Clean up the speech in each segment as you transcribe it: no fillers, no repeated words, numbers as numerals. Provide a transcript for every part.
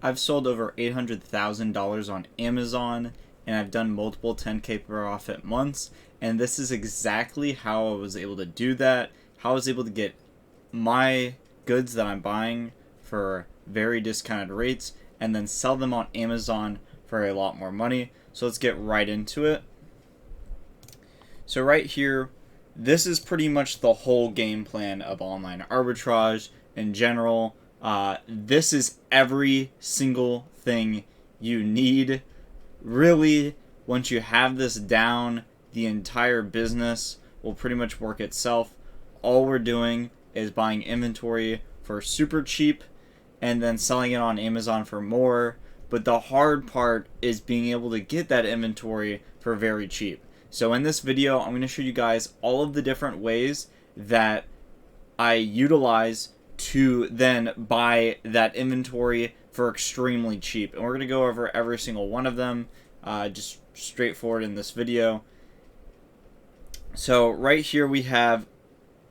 I've sold over $800,000 on Amazon, and I've done multiple 10K profit months, and this is exactly how I was able to do that, how I was able to get my goods that I'm buying for very discounted rates and then sell them on Amazon for a lot more money. So let's get right into it. So right here, this is pretty much the whole game plan of online arbitrage in general. This is every single thing you need. Really, once you have this down, the entire business will pretty much work itself. All we're doing is buying inventory for super cheap and then selling it on Amazon for more. But the hard part is being able to get that inventory for very cheap. So in this video, I'm going to show you guys all of the different ways that I utilize to then buy that inventory for extremely cheap. And we're going to go over every single one of them, just straightforward in this video. So right here we have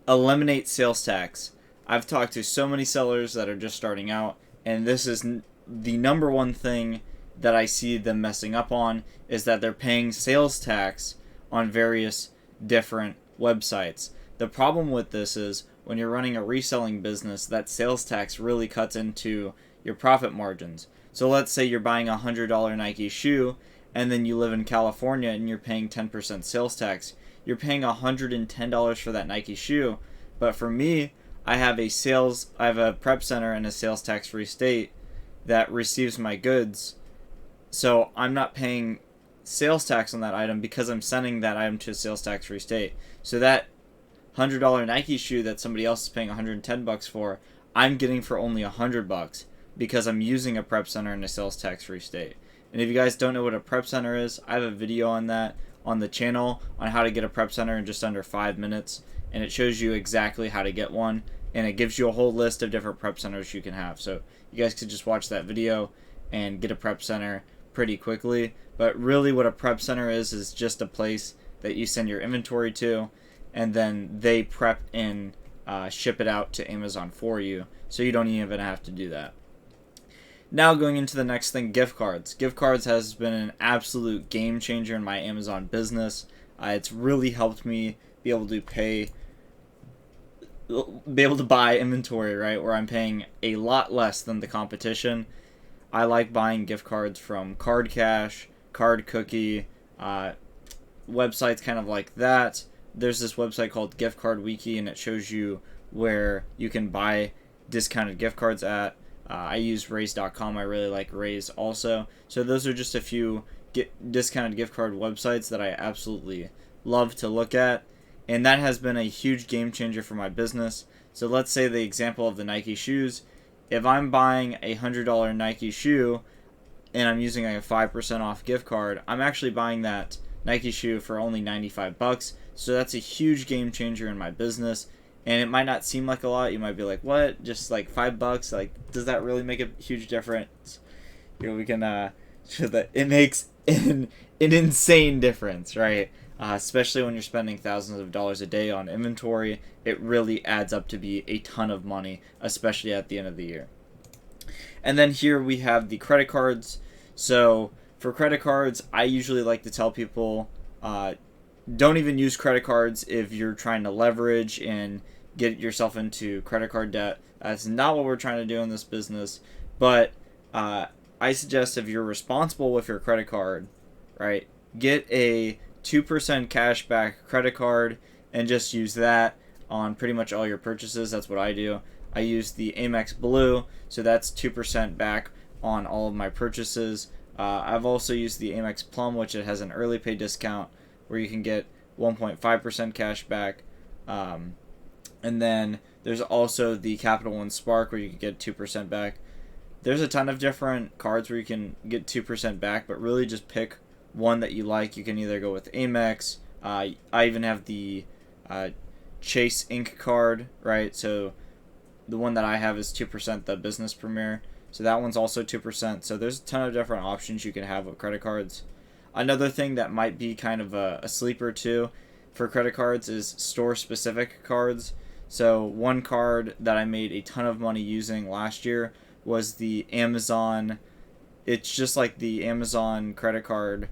eliminate sales tax. I've talked to so many sellers that are just starting out, and this is the number one thing that I see them messing up on, is that they're paying sales tax on various different websites. The problem with this is when you're running a reselling business, that sales tax really cuts into your profit margins. So let's say you're buying a $100 Nike shoe and then you live in California and you're paying 10% sales tax. You're paying $110 for that Nike shoe. But for me, I have a prep center in a sales tax free state that receives my goods. So I'm not paying sales tax on that item because I'm sending that item to a sales tax free state. So that $100 Nike shoe that somebody else is paying $110 for, I'm getting for only $100 because I'm using a prep center in a sales tax free state. And if you guys don't know what a prep center is, I have a video on that on the channel on how to get a prep center in just under 5 minutes, and it shows you exactly how to get one, and it gives you a whole list of different prep centers you can have. So you guys could just watch that video and get a prep center pretty quickly. But really what a prep center is just a place that you send your inventory to, and then they prep and ship it out to Amazon for you, so you don't even have to do that. Now going into the next thing, gift cards. Gift cards has been an absolute game changer in my Amazon business. It's really helped me be able to buy inventory, right, where I'm paying a lot less than the competition. I like buying gift cards from Card Cash, Card Cookie, websites kind of like that. There's this website called Gift Card Wiki, and it shows you where you can buy discounted gift cards at. I use Raise.com. I really like Raise also. So those are just a few discounted gift card websites that I absolutely love to look at. And that has been a huge game changer for my business. So let's say the example of the Nike shoes. If I'm buying a $100 Nike shoe and I'm using a 5% off gift card, I'm actually buying that Nike shoe for only $95. So that's a huge game changer in my business. And it might not seem like a lot. You might be like, what? Just like $5? Like, does that really make a huge difference? You know, we can show that it makes an insane difference, right? Especially when you're spending thousands of dollars a day on inventory. It really adds up to be a ton of money, especially at the end of the year. And then here we have the credit cards. So for credit cards, I usually like to tell people, don't even use credit cards if you're trying to leverage and get yourself into credit card debt. That's not what we're trying to do in this business. But I suggest if you're responsible with your credit card, right, get a 2% cash back credit card and just use that on pretty much all your purchases. That's what I do. I use the Amex Blue, so that's 2% back on all of my purchases. I've also used the Amex Plum, which it has an early pay discount where you can get 1.5% cash back. And then there's also the Capital One Spark where you can get 2% back. There's a ton of different cards where you can get 2% back, but really just pick one that you like. You can either go with Amex. I even have the Chase Ink card, right? So the one that I have is 2%, the Business Premier. So that one's also 2%. So there's a ton of different options you can have with credit cards. Another thing that might be kind of a sleeper too for credit cards is store-specific cards. So one card that I made a ton of money using last year was the Amazon. It's just like the Amazon credit card,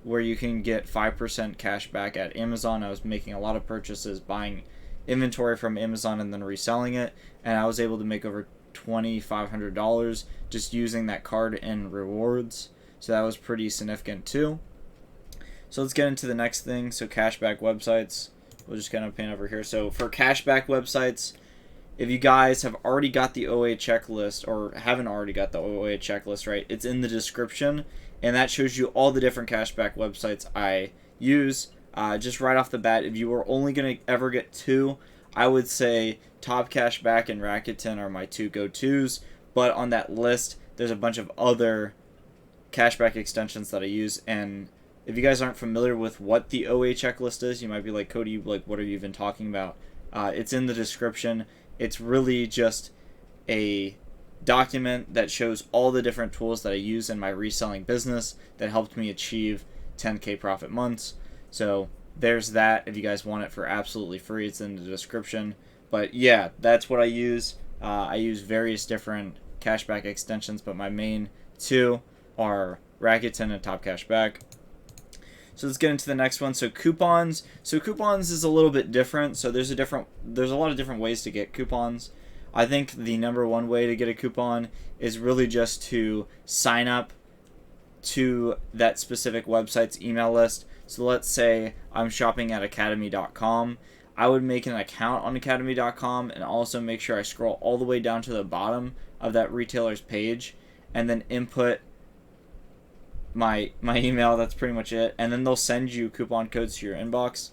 where you can get 5% cash back at Amazon. I was making a lot of purchases, buying inventory from Amazon and then reselling it, and I was able to make over $2,500 just using that card and rewards. So that was pretty significant too. So let's get into the next thing. So cashback websites. We'll just kind of pan over here. So for cashback websites, if you guys have already got the OA checklist or haven't already got the OA checklist, right, it's in the description, and that shows you all the different cashback websites I use. Just right off the bat, if you were only going to ever get two, I would say Top Cashback and Rakuten are my two go-tos, but on that list, there's a bunch of other cashback extensions that I use, and if you guys aren't familiar with what the OA checklist is, you might be like, Cody, like, what are you even talking about? It's in the description. It's really just a document that shows all the different tools that I use in my reselling business that helped me achieve 10K profit months. So there's that. If you guys want it for absolutely free, it's in the description. But yeah, that's what I use. I use various different cashback extensions, but my main two are Rakuten and Top Cashback. So let's get into the next one. So coupons. So coupons is a little bit different. So there's a lot of different ways to get coupons. I think the number one way to get a coupon is really just to sign up to that specific website's email list. So let's say I'm shopping at academy.com. I would make an account on academy.com and also make sure I scroll all the way down to the bottom of that retailer's page and then input my email. That's pretty much it, and then they'll send you coupon codes to your inbox.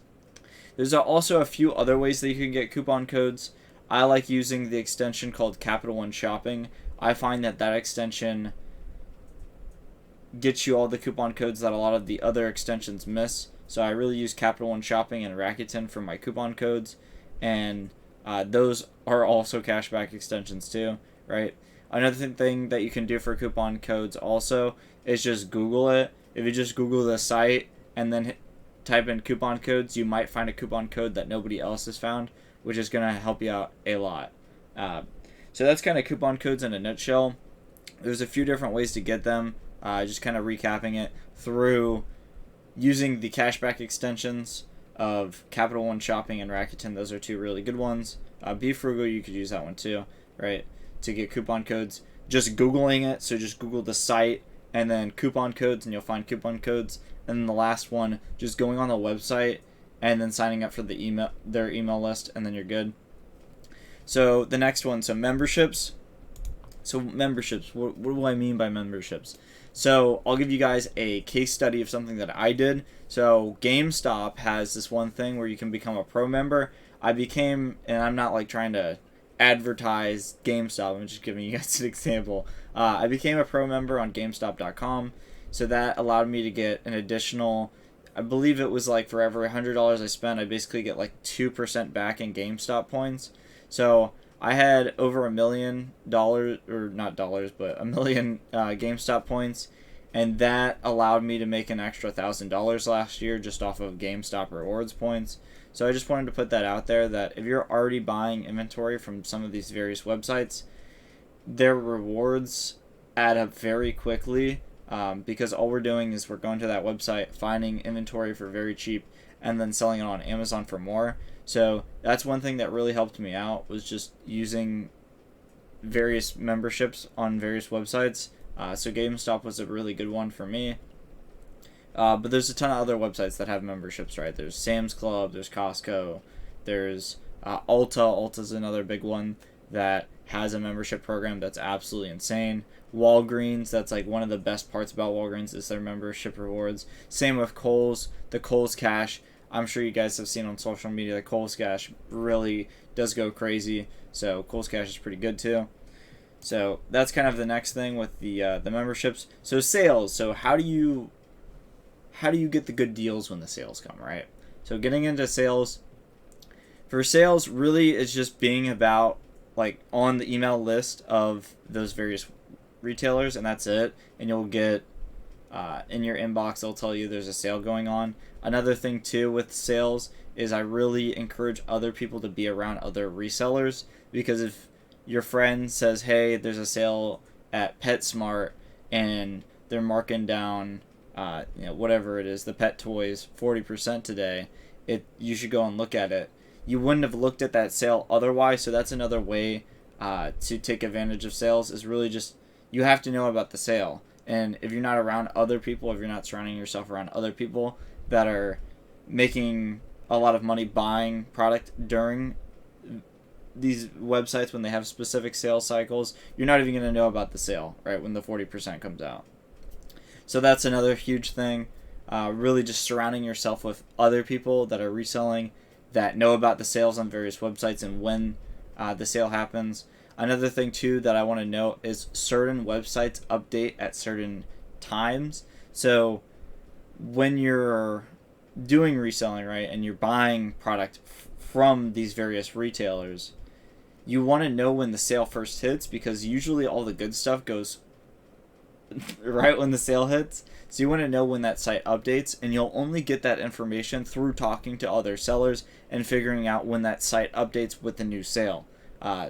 There's also a few other ways that you can get coupon codes. I like using the extension called Capital One Shopping. I find that extension gets you all the coupon codes that a lot of the other extensions miss. So I really use Capital One Shopping and Rakuten for my coupon codes, and those are also cashback extensions too, right? Another thing that you can do for coupon codes also is just Google it. If you just Google the site and then type in coupon codes, you might find a coupon code that nobody else has found, which is going to help you out a lot. So that's kind of coupon codes in a nutshell. There's a few different ways to get them. Just kind of recapping it through using the cashback extensions of Capital One Shopping and Rakuten. Those are two really good ones. Be Frugal, you could use that one too, right? To get coupon codes. Just Googling it, so just Google the site and then coupon codes and you'll find coupon codes. And then the last one, just going on the website and then signing up for their email list, and then you're good. So the next one, so memberships. So memberships, what do I mean by memberships? So I'll give you guys a case study of something that I did. So GameStop has this one thing where you can become a pro member. I became, and I'm not like trying to advertise GameStop, I'm just giving you guys an example. I became a pro member on GameStop.com, so that allowed me to get an additional, I believe it was like for every $100 I spent, I basically get like 2% back in GameStop points. So I had over $1 million, or not dollars, but $1 million GameStop points, and that allowed me to make an extra $1,000 last year just off of GameStop rewards points. So I just wanted to put that out there, that if you're already buying inventory from some of these various websites, their rewards add up very quickly, because all we're doing is we're going to that website, finding inventory for very cheap, and then selling it on Amazon for more. So that's one thing that really helped me out, was just using various memberships on various websites. So GameStop was a really good one for me. But there's a ton of other websites that have memberships, right? There's Sam's Club, there's Costco, there's Ulta. Ulta's another big one that has a membership program that's absolutely insane. Walgreens, that's like one of the best parts about Walgreens is their membership rewards. Same with Kohl's, the Kohl's Cash. I'm sure you guys have seen on social media that Kohl's Cash really does go crazy. So Kohl's Cash is pretty good too. So that's kind of the next thing with the memberships. So sales. So how do you get the good deals when the sales come, right? So getting into sales, for sales really is just being about like on the email list of those various retailers, and that's it. And you'll get in your inbox, they'll tell you there's a sale going on. Another thing too with sales is I really encourage other people to be around other resellers, because if your friend says, hey, there's a sale at PetSmart and they're marking down, whatever it is, the pet toys 40% today. You should go and look at it. You wouldn't have looked at that sale otherwise, so that's another way to take advantage of sales, is really just, you have to know about the sale. And if you're not around other people, if you're not surrounding yourself around other people that are making a lot of money buying product during these websites when they have specific sales cycles, you're not even going to know about the sale, right, when the 40% comes out. So that's another huge thing. Really just surrounding yourself with other people that are reselling, that know about the sales on various websites and when the sale happens. Another thing too that I want to note is certain websites update at certain times. So when you're doing reselling, right, and you're buying product from these various retailers, you want to know when the sale first hits, because usually all the good stuff goes right when the sale hits. So you want to know when that site updates, and you'll only get that information through talking to other sellers and figuring out when that site updates with the new sale.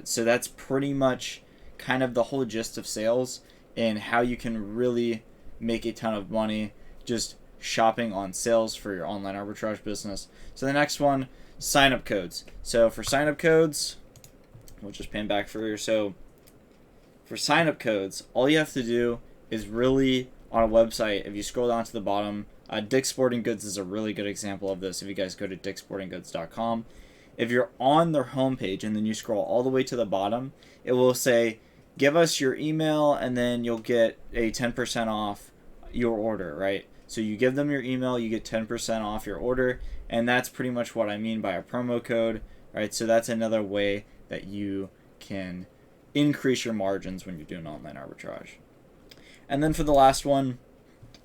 So that's pretty much kind of the whole gist of sales and how you can really make a ton of money just shopping on sales for your online arbitrage business. So the next one, sign-up codes. So for sign-up codes, we'll just pan back for here. So for sign-up codes, all you have to do is really, on a website, if you scroll down to the bottom, Dick's Sporting Goods is a really good example of this. If you guys go to dicksportinggoods.com, if you're on their homepage and then you scroll all the way to the bottom, it will say, give us your email and then you'll get a 10% off your order, right? So you give them your email, you get 10% off your order, and that's pretty much what I mean by a promo code, right? So that's another way that you can increase your margins when you're doing online arbitrage. And then for the last one,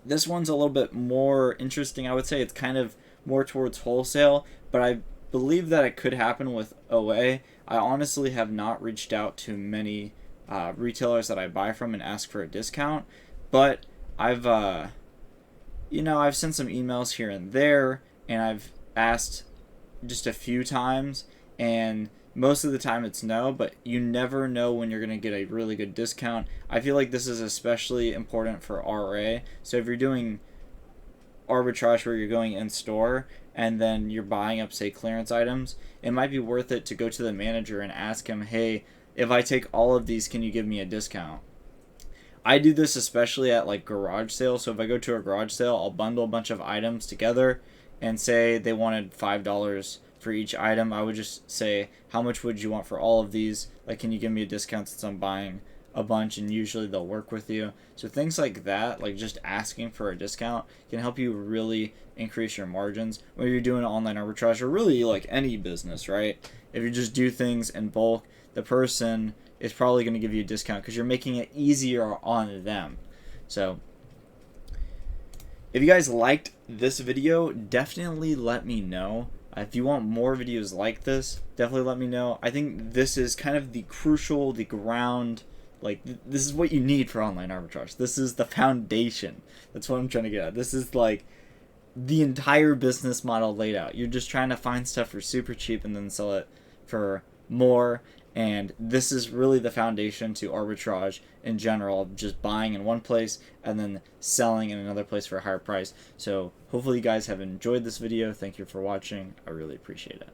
this one's a little bit more interesting. I would say it's kind of more towards wholesale, but I believe that it could happen with OA. I honestly have not reached out to many retailers that I buy from and ask for a discount, but I've sent some emails here and there, and I've asked just a few times, and most of the time it's no, but you never know when you're going to get a really good discount. I feel like this is especially important for RA. So if you're doing arbitrage where you're going in store and then you're buying up, say, clearance items, it might be worth it to go to the manager and ask him, hey, if I take all of these, can you give me a discount? I do this especially at like garage sales. So if I go to a garage sale, I'll bundle a bunch of items together and say they wanted $5 for each item. I would just say, how much would you want for all of these? Like, can you give me a discount since I'm buying a bunch? And usually they'll work with you. So things like that, like just asking for a discount, can help you really increase your margins when you're doing online arbitrage, or really like any business, right? If you just do things in bulk, the person is probably going to give you a discount because you're making it easier on them. So if you guys liked this video, definitely let me know. If you want more videos like this, definitely let me know. I think this is kind of the crucial, the ground, like this is what you need for online arbitrage. This is the foundation. That's what I'm trying to get at. This is like the entire business model laid out. You're just trying to find stuff for super cheap and then sell it for more. And this is really the foundation to arbitrage in general, just buying in one place and then selling in another place for a higher price. So hopefully you guys have enjoyed this video. Thank you for watching. I really appreciate it.